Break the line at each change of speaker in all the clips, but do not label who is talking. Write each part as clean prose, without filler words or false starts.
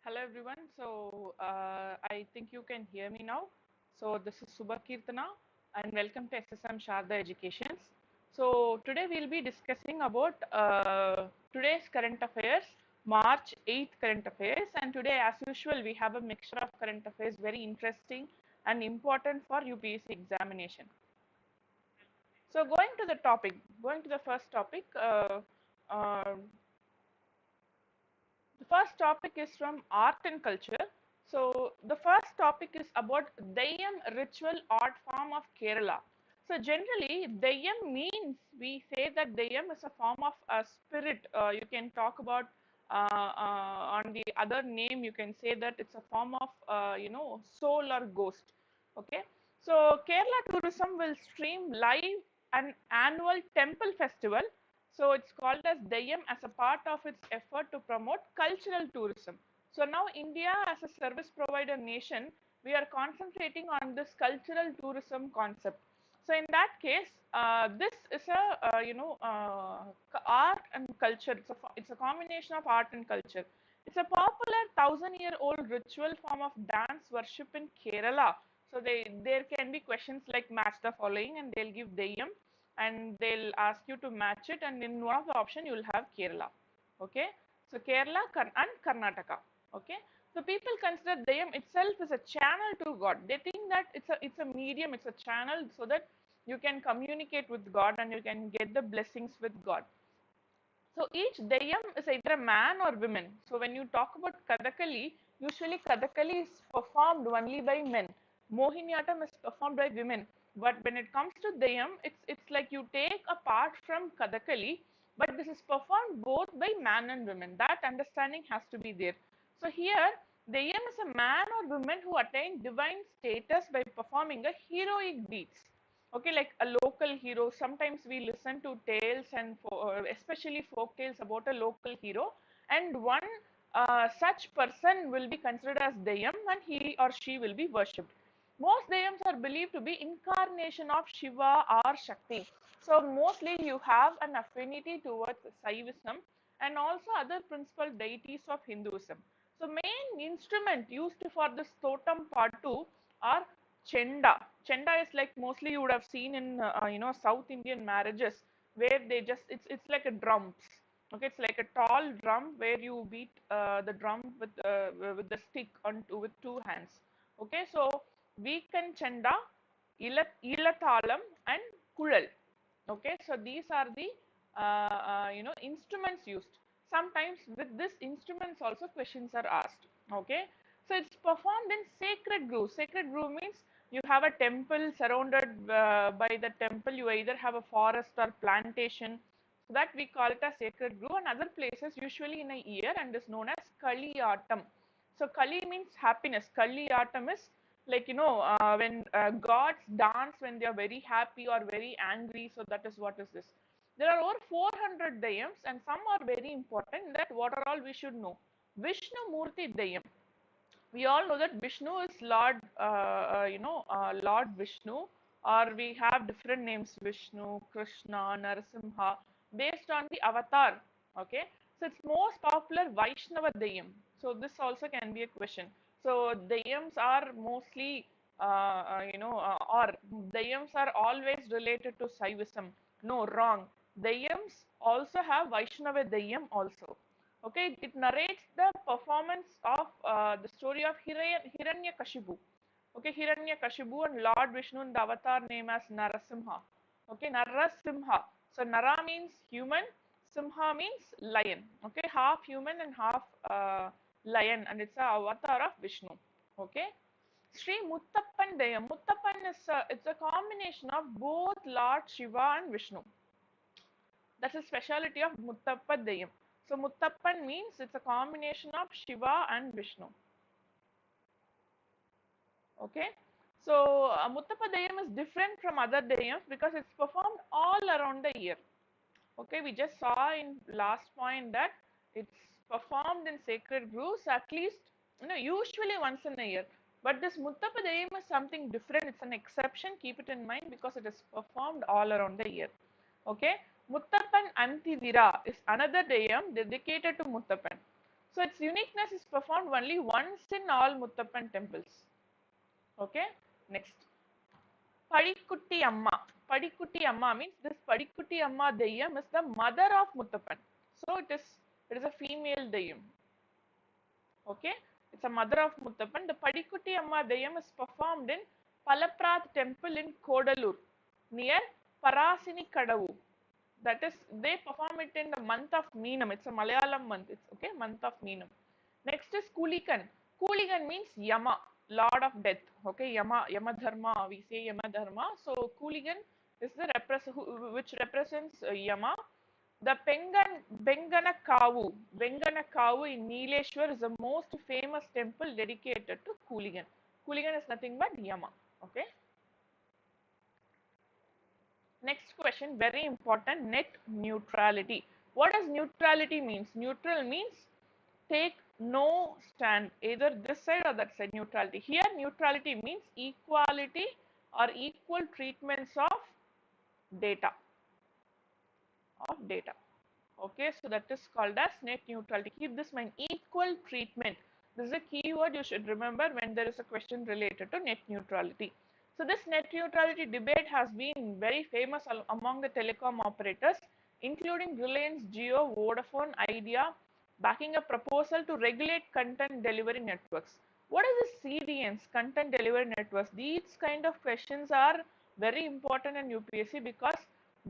Hello everyone. I think you can hear me now. So this is Subha Kirtana and welcome to SSM Sharda Educations. So today we'll be discussing about today's current affairs, March 8th current affairs, and today as usual we have a mixture of current affairs very interesting and important for UPSC examination. So going to the first topic, uh, the first topic is from art and culture. So the first topic is about Deyyam ritual art form of Kerala. So generally, Deyyam means we say that Deyyam is a form of a spirit. You can talk about on the other name. You can say that it's a form of soul or ghost. Okay. So Kerala tourism will stream live an annual temple festival, so it's called as Deyyam as a part of its effort to promote cultural tourism. So now India as a service provider nation, we are concentrating on this cultural tourism concept. So in that case, this is a art and culture. It's a combination of art and culture. It's a popular thousand-year-old ritual form of dance worship in Kerala. So there can be questions like match the following, and they'll give Deyyam and they'll ask you to match it, and in one of the option you will have Kerala. Okay, so Kerala and Karnataka. Okay, so people consider Deyyam itself as a channel to God. They think that it's a medium, it's a channel, so that you can communicate with God and you can get the blessings with God. So each Deyyam is either a man or women. So when you talk about Kathakali, usually Kathakali is performed only by men. Mohiniyattam is performed by women. But when it comes to Deyyam, it's like you take a part from Kathakali, but this is performed both by man and women. That understanding has to be there. So here, Deyyam is a man or woman who attain divine status by performing a heroic deeds. Okay, like a local hero. Sometimes we listen to tales and especially folk tales about a local hero, and one such person will be considered as Deyyam and he or she will be worshipped. Most Deyyams are believed to be incarnation of Shiva or Shakti. So mostly you have an affinity towards Saivism and also other principal deities of Hinduism. So main instrument used for this totem patu are chenda. Chenda is like mostly you would have seen in South Indian marriages where they just it's like a drums. Okay, it's like a tall drum where you beat the drum with the stick with two hands. Okay, so Weekend Chenda, Ilathalam, and Kulal. Okay, so these are the instruments used. Sometimes with this instruments also questions are asked. Okay, so it's performed in sacred grove. Sacred grove means you have a temple surrounded by the temple. You either have a forest or plantation. So that we call it a sacred grove, and other places usually in a year and is known as Kaliyatam. So Kali means happiness. Kaliyatam is like when gods dance when they are very happy or very angry. So that is what is this. There are over 400 Deyyams, and some are very important. That what are all we should know. Vishnu Murti Deyyam. We all know that Vishnu is Lord, Lord Vishnu, or we have different names: Vishnu, Krishna, Narasimha, based on the avatar. Okay, so it's most popular Vaishnava Deyyam. So this also can be a question. So Deyyams are mostly, or Deyyams are always related to Saivism. No, wrong. Deyyams also have Vaishnava Deyyam also. Okay, it narrates the performance of the story of Hiranyakashipu. Okay, Hiranyakashipu and Lord Vishnu in the avatar name as Narasimha. Okay, Narasimha. So Nara means human, Simha means lion. Okay, half human and half lion, and it's a avatar of Vishnu. Okay, Sri Muttappan Deyyam. Muttappan is it's a combination of both Lord Shiva and Vishnu. That's a speciality of Muttappa Deyyam. So Muttappan means it's a combination of Shiva and Vishnu. Okay. So Muttappa Deyyam is different from other Deyyams because it's performed all around the year. Okay, we just saw in last point that it's performed in sacred groves at least, usually once in a year. But this Muttappa Deyyam is something different. It's an exception. Keep it in mind because it is performed all around the year. Okay, Muttappan Antivira is another Deyyam dedicated to Muttappan. So its uniqueness is performed only once in all Muttappan temples. Okay, next. Padikutti Amma. Padikutti Amma means this Padikutti Amma Deyyam is the mother of Muttappan. So it is a female Deyyam. Okay, it's a mother of Muttappan. The Padikutti Amma Deyyam is performed in Palaprath temple in Kodalur near Parasini Kadavu. That is, they perform it in the month of Meenam. It's a Malayalam month. It's okay, month of Meenam. Next is Kulikan. Kulikan means Yama, Lord of Death. Okay, Yama Dharma. We say Yama Dharma. So Kulikan is the which represents Yama. The Bengana Kavu in Neeleshwar is the most famous temple dedicated to Kuligan. Kuligan is nothing but Yama. Okay. Next question, very important, net neutrality. What does neutrality means? Neutral means take no stand, either this side or that side, neutrality. Here neutrality means equality or equal treatments of data. Okay, so that is called as net neutrality. Keep this in mind, equal treatment. This is a keyword you should remember when there is a question related to net neutrality. So this net neutrality debate has been very famous among the telecom operators, including Reliance Jio, Vodafone, Idea, backing a proposal to regulate content delivery networks. What is this CDNs, content delivery networks? These kind of questions are very important in UPSC because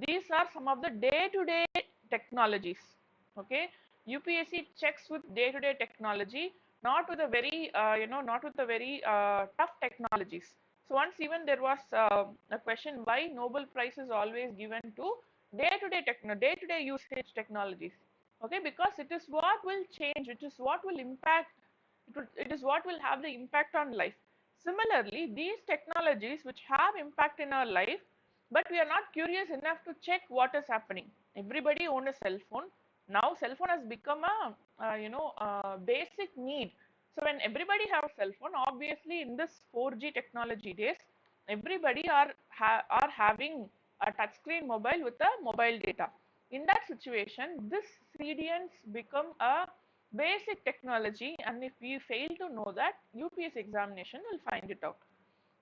these are some of the day-to-day technologies. Okay, UPSC checks with day-to-day technology, not with a very tough technologies. So once even there was a question why Nobel Prize is always given to day-to-day usage technologies. Okay, because it is what will change, it is what will impact, it is what will have the impact on life. Similarly, these technologies which have impact in our life, but we are not curious enough to check what is happening. Everybody owns a cell phone. Now cell phone has become a basic need. So when everybody have a cell phone, obviously in this 4G technology days, everybody are having a touchscreen mobile with a mobile data. In that situation, this CDNs become a basic technology, and if we fail to know that, UPSC examination will find it out.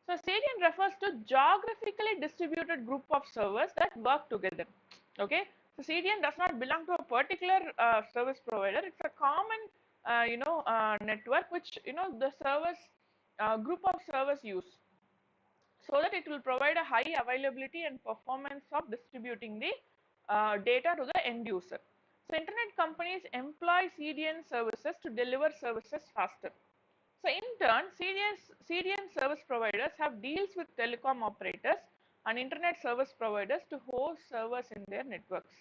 So CDN refers to geographically distributed group of servers that work together. Okay, so CDN does not belong to a particular service provider. It's a common network which the servers group of servers use, so that it will provide a high availability and performance of distributing the data to the end user. So internet companies employ CDN services to deliver services faster. So in turn, CDN service providers have deals with telecom operators and internet service providers to host servers in their networks.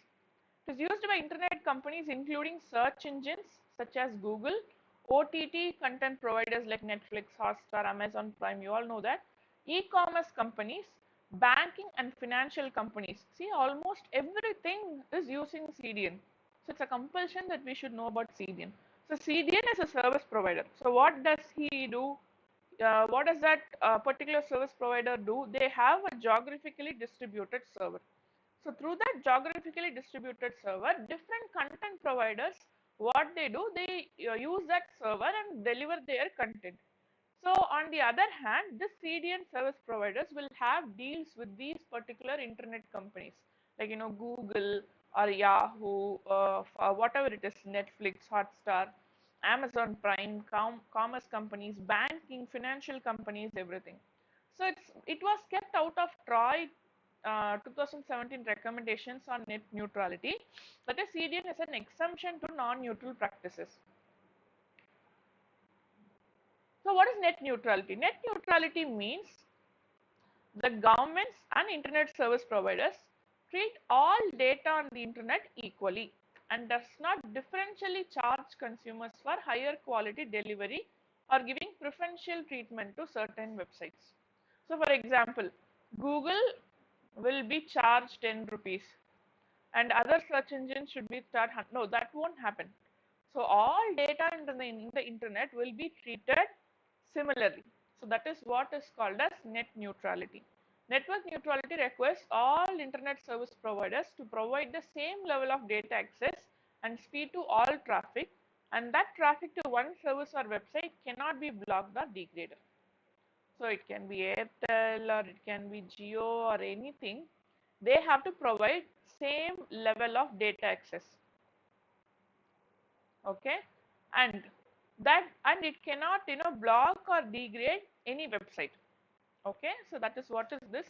It is used by internet companies including search engines such as Google, OTT content providers like Netflix, Hotstar, Amazon Prime, you all know that, e-commerce companies, banking and financial companies. See, almost everything is using CDN. So it's a compulsion that we should know about CDN. So CDN is a service provider. So what does he do? What does that particular service provider do? They have a geographically distributed server. So through that geographically distributed server, different content providers, what they do, they use that server and deliver their content. So on the other hand, this CDN service providers will have deals with these particular internet companies, like Google or Yahoo, whatever it is, Netflix, Hotstar, Amazon Prime, commerce companies, banking, financial companies, everything. So it was kept out of TROI 2017 recommendations on net neutrality, but a CDN is an exemption to non-neutral practices. So what is net neutrality? Net neutrality means the governments and internet service providers treat all data on the internet equally and does not differentially charge consumers for higher quality delivery or giving preferential treatment to certain websites. So for example, Google will be charged 10 rupees and other search engines should be charged. No, that won't happen. So all data in the internet will be treated similarly. So that is what is called as net neutrality. Network neutrality requires all internet service providers to provide the same level of data access and speed to all traffic and that traffic to one service or website cannot be blocked or degraded. So it can be Airtel or it can be Jio or anything. They have to provide same level of data access. Okay, and it cannot block or degrade any website. Okay, so that is what is this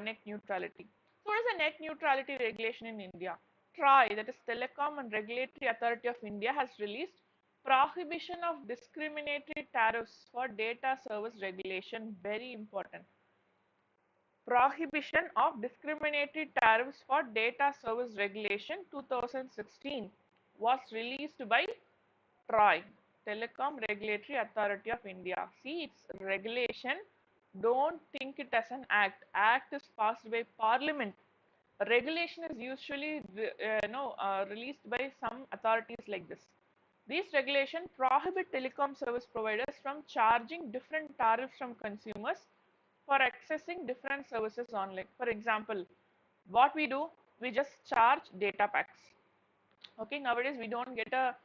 net neutrality. So what is the net neutrality regulation in India? TRAI, that is Telecom and Regulatory Authority of India, has released prohibition of discriminatory tariffs for data service regulation. Very important. Prohibition of discriminatory tariffs for data service regulation 2016 was released by TRAI, Telecom Regulatory Authority of India. See, it's regulation. Don't think it as an act. Act is passed by Parliament. Regulation is usually released by some authorities like this. These regulations prohibit telecom service providers from charging different tariffs from consumers for accessing different services online. For example, what we do, we just charge data packs. Okay, nowadays we don't get a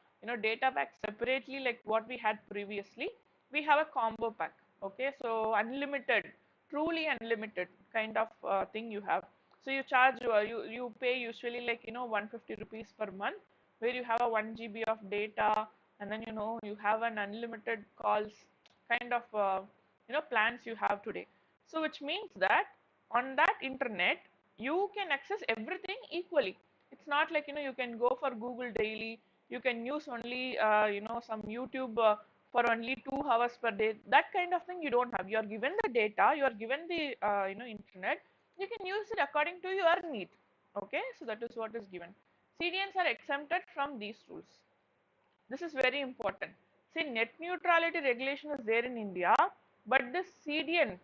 data pack separately like what we had previously. We have a combo pack. Okay, so unlimited, truly unlimited kind of thing you have. So you charge you pay usually like 150 rupees per month, where you have a 1 GB of data, and then you have an unlimited calls kind of plans you have today. So which means that on that internet you can access everything equally. It's not like you can go for Google daily. You can use only some YouTube for only 2 hours per day. That kind of thing you don't have. You are given the data. You are given the internet. You can use it according to your need. Okay, so that is what is given. CDNs are exempted from these rules. This is very important. See, net neutrality regulation is there in India, but this CDN,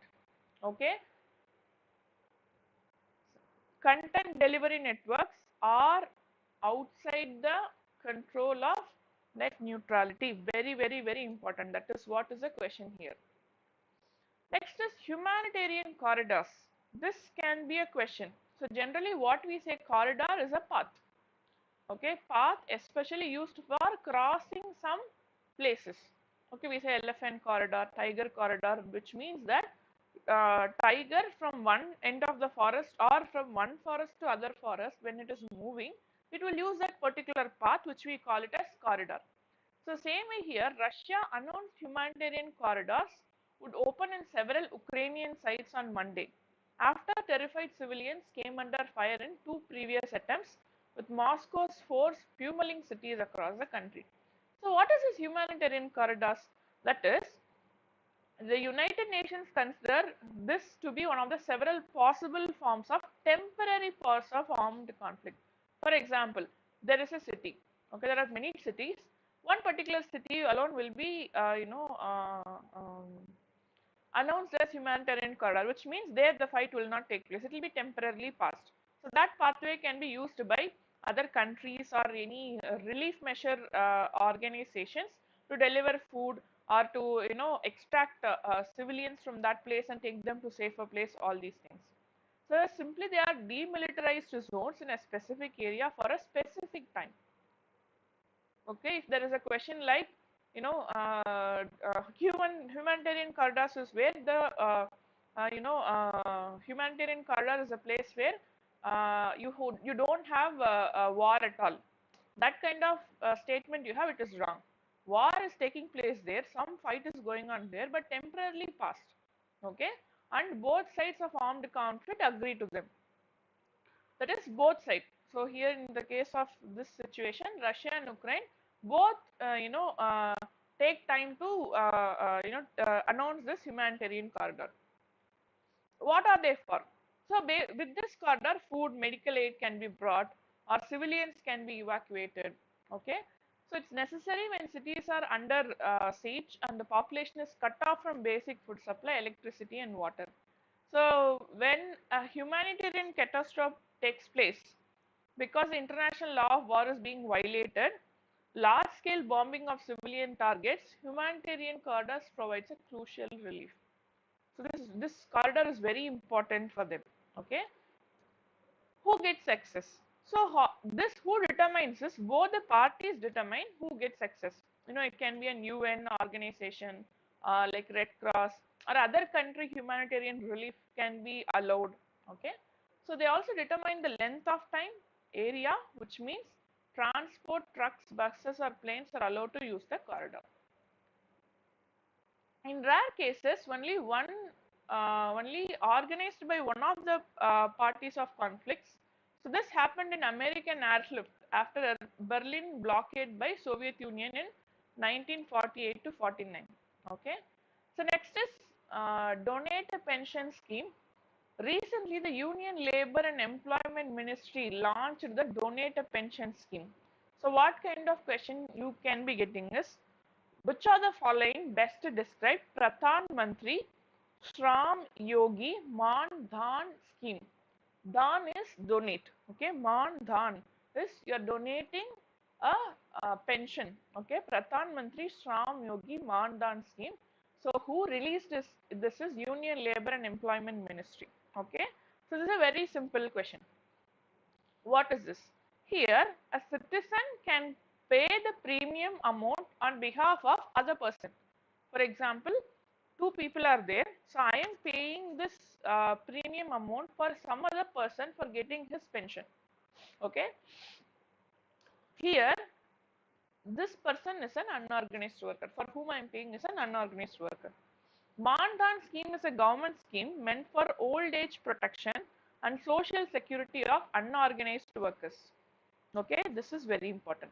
okay, content delivery networks are outside the control of net neutrality. Very, very, very important. That is what is the question here. Next is humanitarian corridors. This can be a question. So generally what we say corridor is a path. Okay, path especially used for crossing some places. Okay, we say elephant corridor, tiger corridor, which means that tiger from one end of the forest or from one forest to other forest, when it is moving, it will use that particular path, which we call it as corridor. So same way here, Russia announced humanitarian corridors would open in several Ukrainian sites on Monday, after terrified civilians came under fire in 2 previous attempts, with Moscow's force pummeling cities across the country. So what is this humanitarian corridors? That is, the United Nations consider this to be one of the several possible forms of temporary pause of armed conflict. For example, there is a city. Okay, there are many cities. One particular city alone will be, announced as humanitarian corridor, which means there the fight will not take place. It will be temporarily passed. So that pathway can be used by other countries or any relief measure organizations to deliver food or to extract civilians from that place and take them to safer place. All these things. So simply they are demilitarized zones in a specific area for a specific time. Okay, if there is a question like humanitarian corridors is where the humanitarian corridor is a place where you don't have a war at all. That kind of statement you have, it is wrong. War is taking place there, some fight is going on there, but temporarily passed. Okay, and both sides of armed conflict agree to them. That is both sides. So here in the case of this situation, Russia and Ukraine both take time to announce this humanitarian corridor. What are they for? So with this corridor, food, medical aid can be brought, or civilians can be evacuated. Okay, so it's necessary when cities are under siege and the population is cut off from basic food supply, electricity and water. So when a humanitarian catastrophe takes place, because the international law of war is being violated, large-scale bombing of civilian targets, humanitarian corridors provides a crucial relief. So this corridor is very important for them. Okay, who gets access? So this who determines this? Both the parties determine who gets access. It can be an UN organization like Red Cross or other country humanitarian relief can be allowed. Okay. So they also determine the length of time, area, which means transport trucks, buses or planes are allowed to use the corridor. In rare cases, only organized by one of the parties of conflicts. So this happened in American airlift after a Berlin blockade by Soviet Union in 1948 to 49. Okay. So next is donate a pension scheme. Recently, the Union Labour and Employment Ministry launched the Donate a Pension scheme. So what kind of question you can be getting is, which of the following best describe Pradhan Mantri Shram Yogi Man Dhan scheme? Dhan is donate. Okay, Man Dhan is you are donating a pension. Okay, Pradhan Mantri Shram Yogi Man Dhan scheme. So who released this? This is Union Labour and Employment Ministry. Okay, so this is a very simple question. What is this? Here, a citizen can pay the premium amount on behalf of other person. For example, two people are there. So I am paying this premium amount for some other person for getting his pension. Okay. Here, this person is an unorganized worker. For whom I am paying is an unorganized worker. Mandan scheme is a government scheme meant for old age protection and social security of unorganized workers. Okay, this is very important.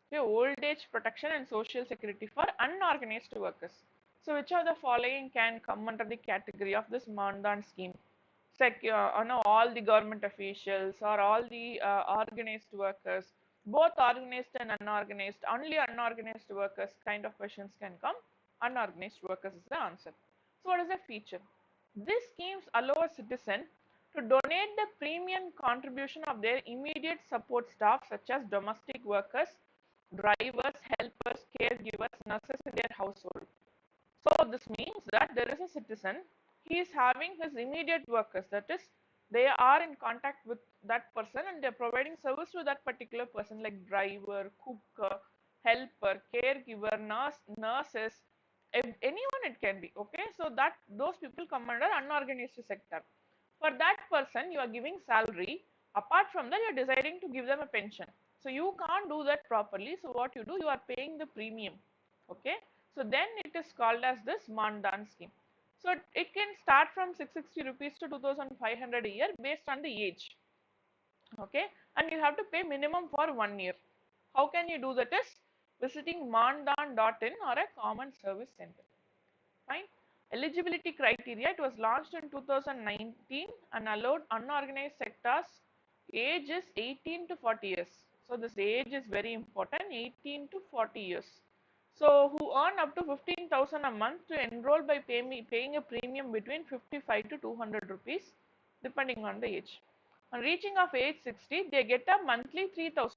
Okay, old age protection and social security for unorganized workers. So which of the following can come under the category of this Mandan scheme? All the government officials or all the organized workers, both organized and unorganized, only unorganized workers kind of questions can come. Unorganized workers is the answer. So what is the feature? These schemes allow a citizen to donate the premium contribution of their immediate support staff such as domestic workers, drivers, helpers, caregivers, nurses in their household. So this means that there is a citizen, he is having his immediate workers, that is they are in contact with that person and they are providing service to that particular person like driver, cook, helper, caregiver, nurses, anyone it can be. Okay, so that those people come under unorganized sector. For that person you are giving salary, apart from that you are deciding to give them a pension. So you can't do that properly. So what you do, you are paying the premium. Okay, so then it is called as this Mandan scheme. So it can start from 660 rupees to 2500 a year based on the age. Okay, and you have to pay minimum for 1 year. How can you do that? Is visiting mandan.in or a common service center. Fine. Eligibility criteria, it was launched in 2019 and allowed unorganized sectors age is 18 to 40 years. So this age is very important, 18 to 40 years. So who earn up to 15,000 a month to enroll by paying a premium between 55 to 200 rupees depending on the age. On reaching of age 60, they get a monthly 3,000